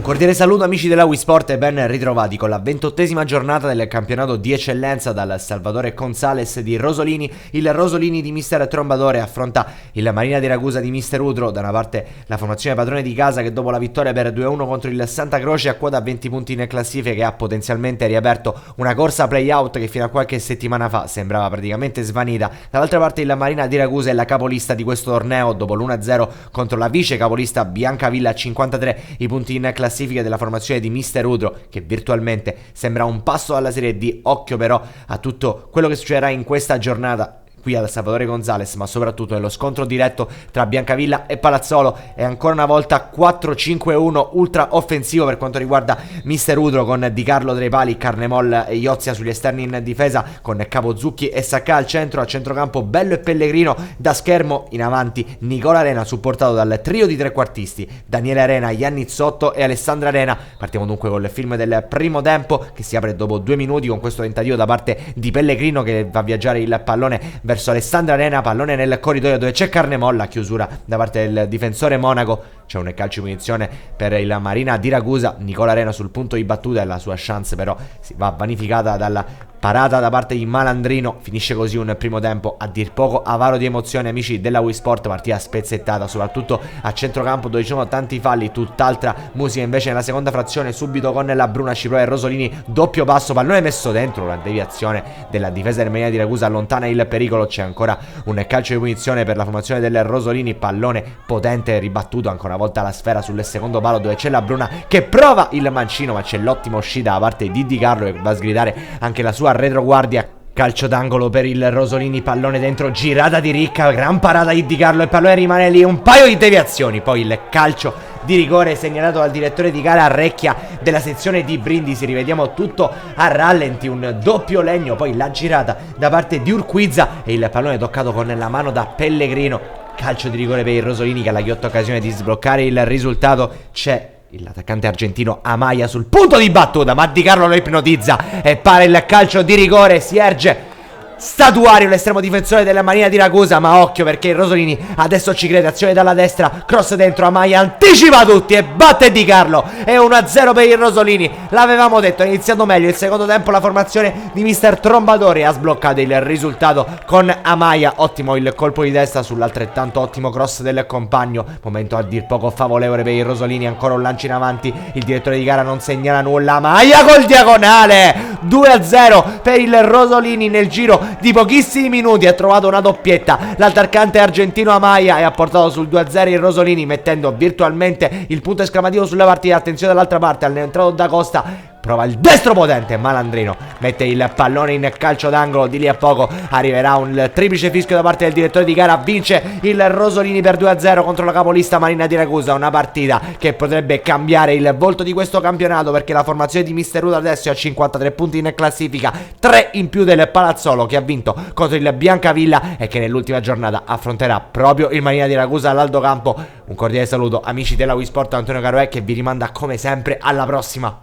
Cordiale saluto amici della Wii Sport e ben ritrovati con la 28esima giornata del campionato di eccellenza dal Salvatore Gonzales di Rosolini. Il Rosolini di mister Trombadore affronta il Marina di Ragusa di mister Udro. Da una parte la formazione padrone di casa che dopo la vittoria per 2-1 contro il Santa Croce a quota 20 punti in classifica che ha potenzialmente riaperto una corsa play-out che fino a qualche settimana fa sembrava praticamente svanita. Dall'altra parte il Marina di Ragusa è la capolista di questo torneo dopo l'1-0 contro la vice capolista Biancavilla a 53 i punti in classifica della formazione di mister Udro, che virtualmente sembra un passo alla Serie D. Occhio però a tutto quello che succederà in questa giornata qui al Salvatore Gonzales, ma soprattutto nello scontro diretto tra Biancavilla e Palazzolo. E ancora una volta 4-5-1 ultra offensivo per quanto riguarda mister Udro, con Di Carlo tra i pali, Carnemol e Iozia sugli esterni in difesa, con Capozzucchi e Sacca al centro. A centrocampo Bello e Pellegrino, da schermo in avanti Nicola Arena supportato dal trio di trequartisti Daniele Arena, Iannizzotto e Alessandra Arena. Partiamo dunque col film del primo tempo che si apre dopo 2 minuti con questo tentativo da parte di Pellegrino che va a viaggiare il pallone verso Alessandra Arena, pallone nel corridoio dove c'è Carnemolla, chiusura da parte del difensore Monaco. C'è un calcio di punizione per il Marina di Ragusa, Nicola Arena sul punto di battuta e la sua chance però si va vanificata dalla parata da parte di Malandrino. Finisce così un primo tempo a dir poco avaro di emozioni amici della Wii Sport, partita spezzettata soprattutto a centrocampo dove ci sono tanti falli, tutt'altra musica invece nella seconda frazione, subito con la Bruna ci prova e Rosolini, doppio passo, pallone messo dentro, una deviazione della difesa del Marina di Ragusa allontana il pericolo. C'è ancora un calcio di punizione per la formazione del Rosolini, pallone potente ribattuto ancora una volta la sfera sul secondo palo dove c'è la Bruna che prova il mancino, ma c'è l'ottima uscita da parte di Di Carlo che va a sgridare anche la sua retroguardia. Calcio d'angolo per il Rosolini, pallone dentro, girata di Ricca, gran parata di Di Carlo, il pallone rimane lì, un paio di deviazioni, poi il calcio di rigore segnalato dal direttore di gara Recchia della sezione di Brindisi. Rivediamo tutto a rallenti, un doppio legno, poi la girata da parte di Urquiza e il pallone toccato con la mano da Pellegrino. Calcio di rigore per il Rosolini che ha la ghiotta occasione di sbloccare il risultato. C'è l'attaccante argentino Amaya sul punto di battuta, ma Di Carlo lo ipnotizza e pare il calcio di rigore. Si erge statuario l'estremo difensore della Marina di Ragusa, ma occhio perché il Rosolini adesso ci crede. Azione dalla destra, cross dentro, Amaya anticipa tutti e batte Di Carlo. È 1-0 per il Rosolini. L'avevamo detto, è iniziato meglio il secondo tempo la formazione di mister Trombadore, ha sbloccato il risultato con Amaya. Ottimo il colpo di testa sull'altrettanto ottimo cross del compagno. Momento a dir poco favorevole per il Rosolini, ancora un lancio in avanti, il direttore di gara non segnala nulla. Amaya col diagonale, 2-0 per il Rosolini. Nel giro di pochissimi minuti ha trovato una doppietta l'attaccante argentino Amaya e ha portato sul 2-0 il Rosolini, mettendo virtualmente il punto esclamativo sulla partita. Attenzione dall'altra parte, all'entrato da Costa, prova il destro potente, Malandrino mette il pallone in calcio d'angolo. Di lì a poco arriverà un triplice fischio da parte del direttore di gara. Vince il Rosolini per 2-0 contro la capolista Marina di Ragusa. Una partita che potrebbe cambiare il volto di questo campionato, perché la formazione di mister Udro adesso è a 53 punti in classifica, 3 in più del Palazzolo che ha vinto contro il Biancavilla e che nell'ultima giornata affronterà proprio il Marina di Ragusa all'Aldo Campo. Un cordiale saluto amici della Wii Sport, Antonio Caroè che vi rimanda come sempre alla prossima.